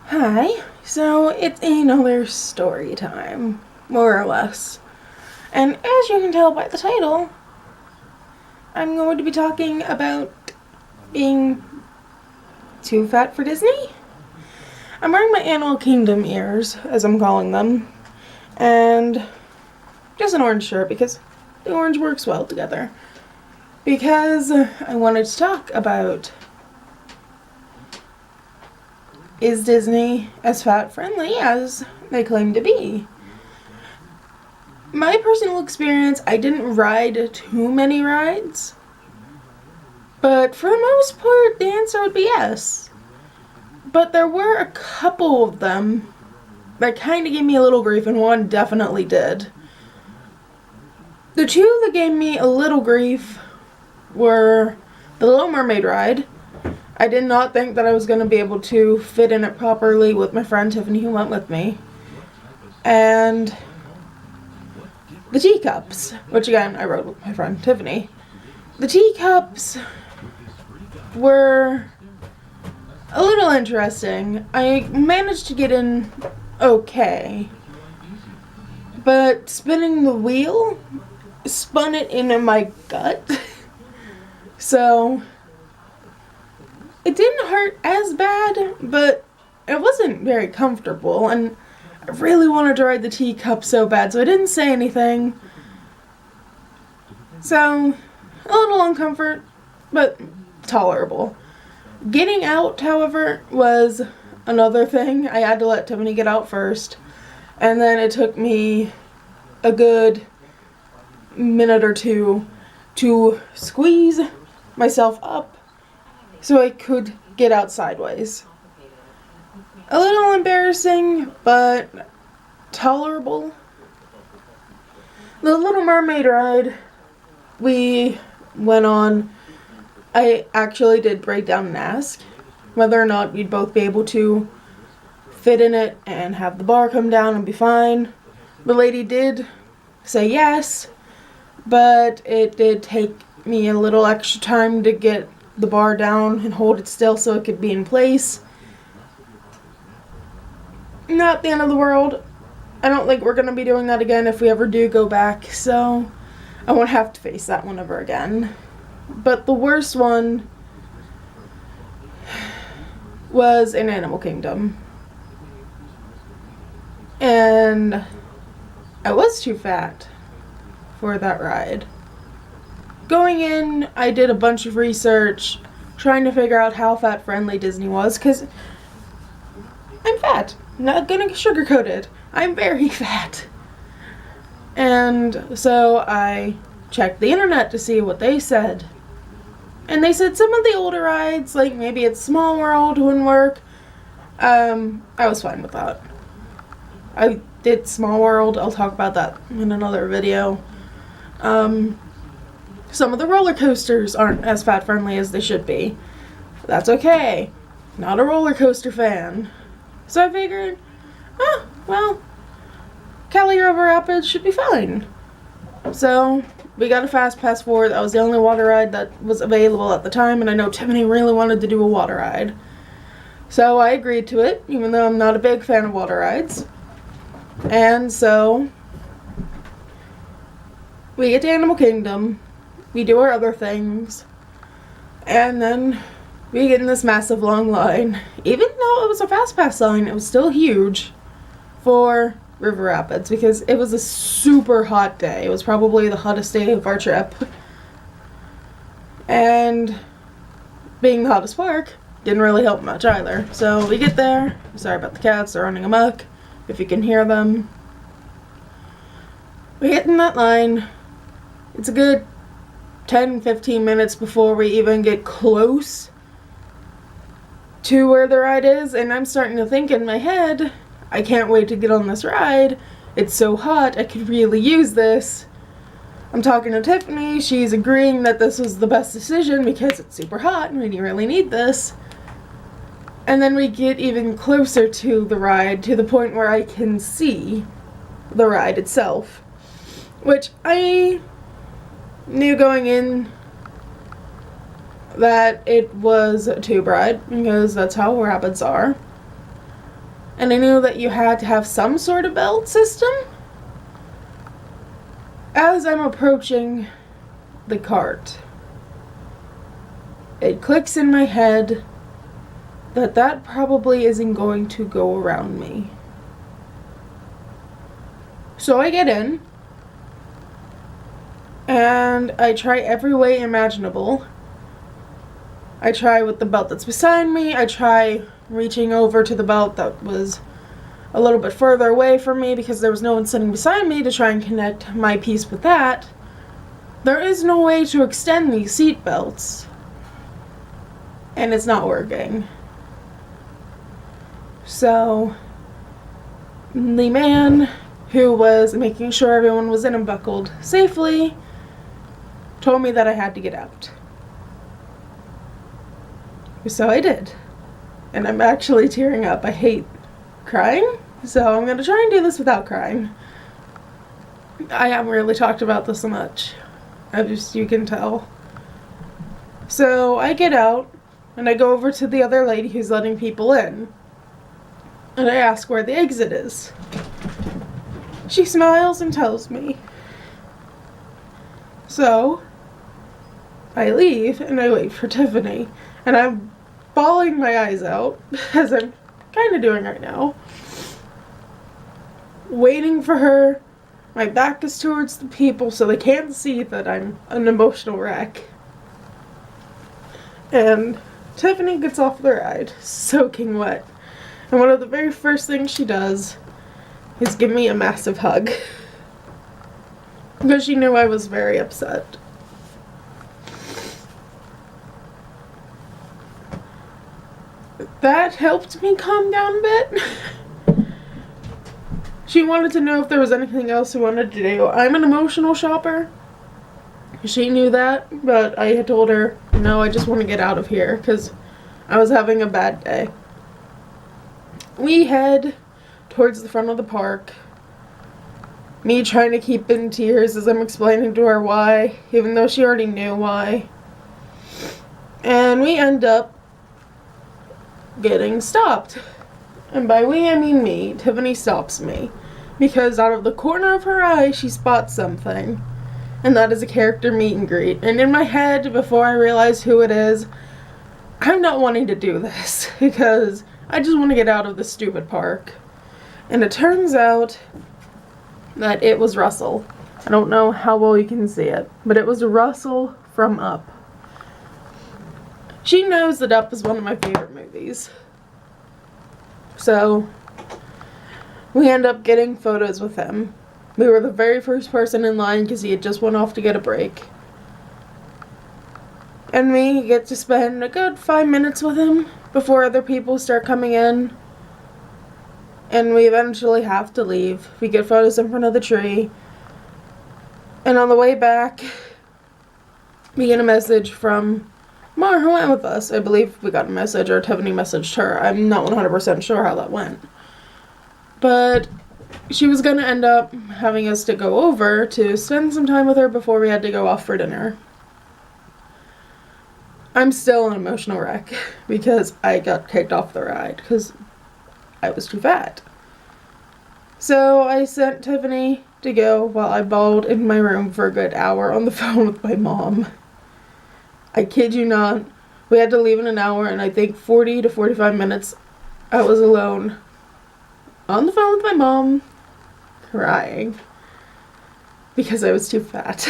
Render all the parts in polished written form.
Hi. So it's another story time, more or less. And as you can tell by the title, I'm going to be talking about being too fat for Disney. I'm wearing my Animal Kingdom ears, as I'm calling them, and just an orange shirt because the orange works well together. Because I wanted to talk about, is Disney as fat friendly as they claim to be? My personal experience, I didn't ride too many rides, but for the most part, the answer would be yes. But there were a couple of them that kind of gave me a little grief, and one definitely did. The two that gave me a little grief were the Little Mermaid ride. I did not think that I was going to be able to fit in it properly with my friend Tiffany, who went with me. And the teacups, which again, I rode with my friend Tiffany. The teacups were a little interesting. I managed to get in okay, but spinning the wheel spun it into my gut. So it didn't hurt as bad, but it wasn't very comfortable, and I really wanted to ride the teacup so bad, so I didn't say anything. So, a little uncomfort, but tolerable. Getting out, however, was another thing. I had to let Tiffany get out first, and then it took me a good minute or two to squeeze myself up so I could get out sideways. A little embarrassing, but tolerable. The Little Mermaid ride we went on, I actually did break down and ask whether or not we'd both be able to fit in it and have the bar come down and be fine. The lady did say yes, but it did take me a little extra time to get the bar down and hold it still so it could be in place. Not the end of the world. I don't think we're going to be doing that again if we ever do go back, so I won't have to face that one ever again. But the worst one was in Animal Kingdom. And I was too fat for that ride. Going in, I did a bunch of research trying to figure out how fat friendly Disney was, because I'm fat. Not gonna sugarcoat it. I'm very fat. And so I checked the internet to see what they said. And they said some of the older rides, like maybe it's Small World, wouldn't work. I was fine with that. I did Small World. I'll talk about that in another video. Some of the roller coasters aren't as fat friendly as they should be. That's okay. Not a roller coaster fan. So I figured, well, Cali River Rapids should be fine. So we got a fast pass for it. That was the only water ride that was available at the time, and I know Tiffany really wanted to do a water ride. So I agreed to it, even though I'm not a big fan of water rides. And so we get to Animal Kingdom, we do our other things, and then we get in this massive long line. Even though it was a fast pass line, it was still huge for River Rapids because it was a super hot day. It was probably the hottest day of our trip. And being the hottest park didn't really help much either. So we get there. Sorry about the cats, they're running amok, if you can hear them. We get in that line. It's a good 10-15 minutes before we even get close to where the ride is, and I'm starting to think in my head, I can't wait to get on this ride. It's so hot, I could really use this. I'm talking to Tiffany, she's agreeing that this was the best decision because it's super hot and we really need this. And then we get even closer to the ride, to the point where I can see the ride itself. Which I knew going in that it was a tube ride, because that's how rapids are. And I knew that you had to have some sort of belt system. As I'm approaching the cart, it clicks in my head that that probably isn't going to go around me. So I get in, and I try every way imaginable. I try with the belt that's beside me, I try reaching over to the belt that was a little bit further away from me because there was no one sitting beside me to try and connect my piece with that. There is no way to extend these seat belts, and it's not working. So the man who was making sure everyone was in and buckled safely told me that I had to get out. So I did. And I'm actually tearing up. I hate crying, so I'm going to try and do this without crying. I haven't really talked about this so much. You can tell. So I get out, and I go over to the other lady who's letting people in. And I ask where the exit is. She smiles and tells me. So I leave, and I wait for Tiffany. And I'm bawling my eyes out, as I'm kind of doing right now. Waiting for her. My back is towards the people so they can't see that I'm an emotional wreck. And Tiffany gets off the ride, soaking wet. And one of the very first things she does is give me a massive hug. Because she knew I was very upset. That helped me calm down a bit. She wanted to know if there was anything else we wanted to do. I'm an emotional shopper. She knew that, but I had told her, no, I just want to get out of here because I was having a bad day. We head towards the front of the park. Me trying to keep in tears as I'm explaining to her why, even though she already knew why. And we end up getting stopped. And by we, I mean me. Tiffany stops me. Because out of the corner of her eye, she spots something. And that is a character meet and greet. And in my head, before I realize who it is, I'm not wanting to do this. Because I just want to get out of this stupid park. And it turns out that it was Russell. I don't know how well you can see it. But it was Russell from Up. She knows that Up is one of my favorite movies. So we end up getting photos with him. We were the very first person in line because he had just went off to get a break. And we get to spend a good 5 minutes with him before other people start coming in. And we eventually have to leave. We get photos in front of the tree. And on the way back, we get a message from Mar, who went with us. I believe we got a message, or Tiffany messaged her. I'm not 100% sure how that went. But she was going to end up having us to go over to spend some time with her before we had to go off for dinner. I'm still an emotional wreck because I got kicked off the ride because I was too fat. So I sent Tiffany to go while I bawled in my room for a good hour on the phone with my mom. I kid you not. We had to leave in an hour, and I think 40 to 45 minutes I was alone on the phone with my mom, crying because I was too fat.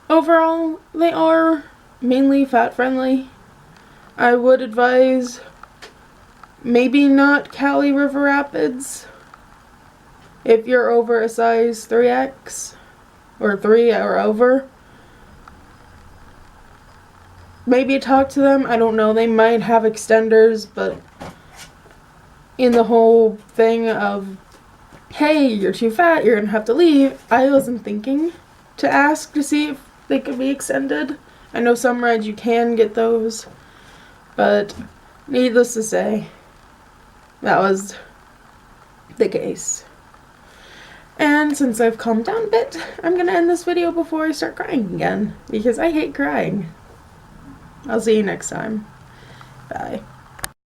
Overall, they are mainly fat friendly. I would advise maybe not Cali River Rapids if you're over a size 3X or 3 or over. Maybe talk to them. I don't know. They might have extenders, but in the whole thing of, hey, you're too fat, you're gonna have to leave, I wasn't thinking to ask to see if they could be extended. I know some rides you can get those, but needless to say, that was the case. And since I've calmed down a bit, I'm gonna end this video before I start crying again, because I hate crying. I'll see you next time. Bye.